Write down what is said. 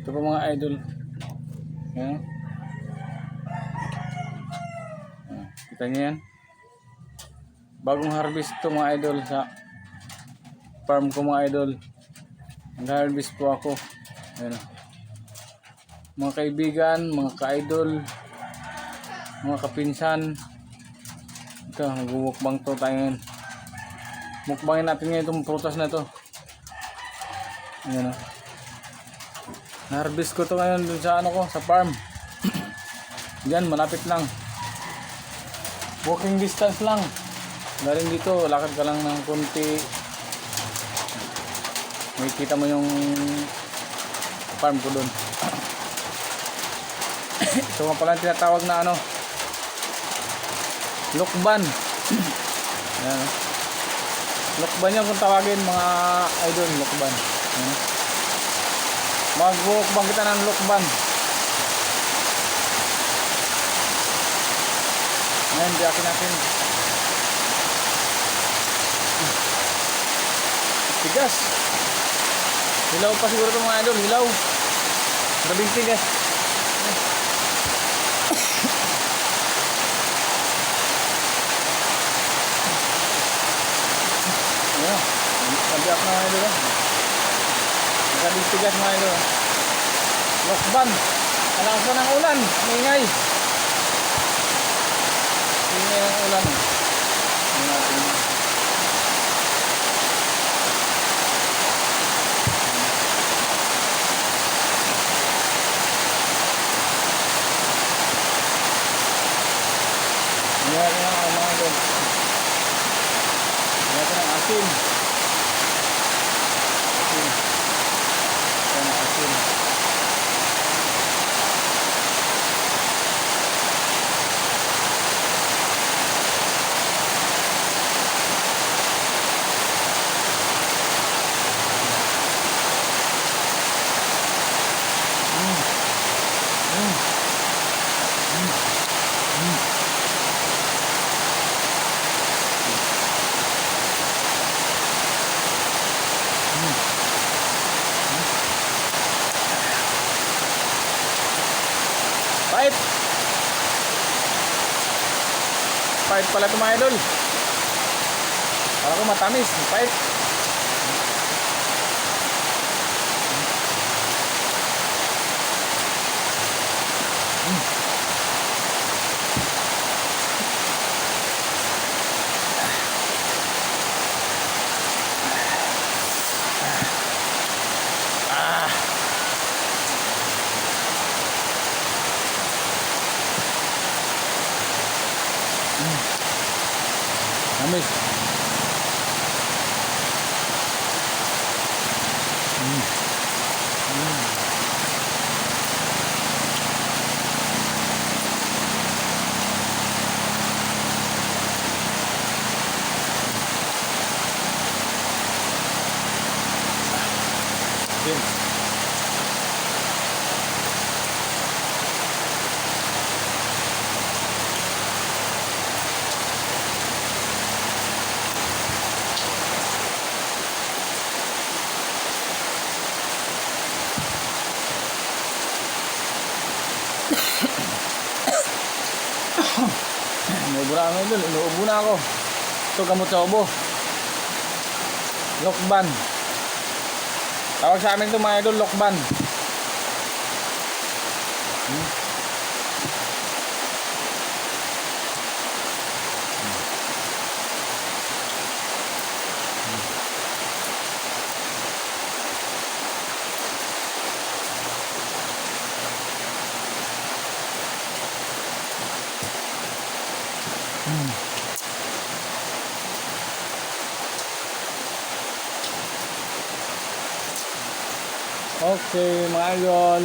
Ito po mga idol. Ayan. Kita niyo yan. Bagong harvest to mga idol sa farm ko mga idol. Nag-harvest po ako. Ayan. Mga kaibigan, mga ka-idol, mga kapinsan. Ito, mag-mukbang to tayo ngayon. Mukbangin natin ngayon itong prutas na to. Ayan. Na-harvest ko to ngayon dun sa ano ko, sa farm. Diyan, malapit lang. Walking distance lang. Galing dito, lakad ka lang ng konti. May kita mo yung farm ko dun. Ito nga pala tinatawag na ano, lukban. Ayan. Lukban yan kung tawagin mga idol, lukban. Mag-mukbang kita ng lukban. Ngayon, biyakin natin. Tigas. Hilaw pa siguro ito mga idol, hilaw. Grabing tigas. Ayan. Nabiyak na mga idol. Grabing tigas mga idol. Lokban. Alakas na ng ulan. Ingay. Ingay ng ulan. Ingay natin. Ingay natin mga idol. Ingay natin ang asin. Asin. Ayan ang asin. Pahit. Pahit pala ito mga idol. Para ko matamis. Pahit. Tamis. Inuubo na ako idol, inuubo na ako. Ito gamot sa ubo. Lokban. Tawag sa amin ito mga idol, lokban. Okay mga idol.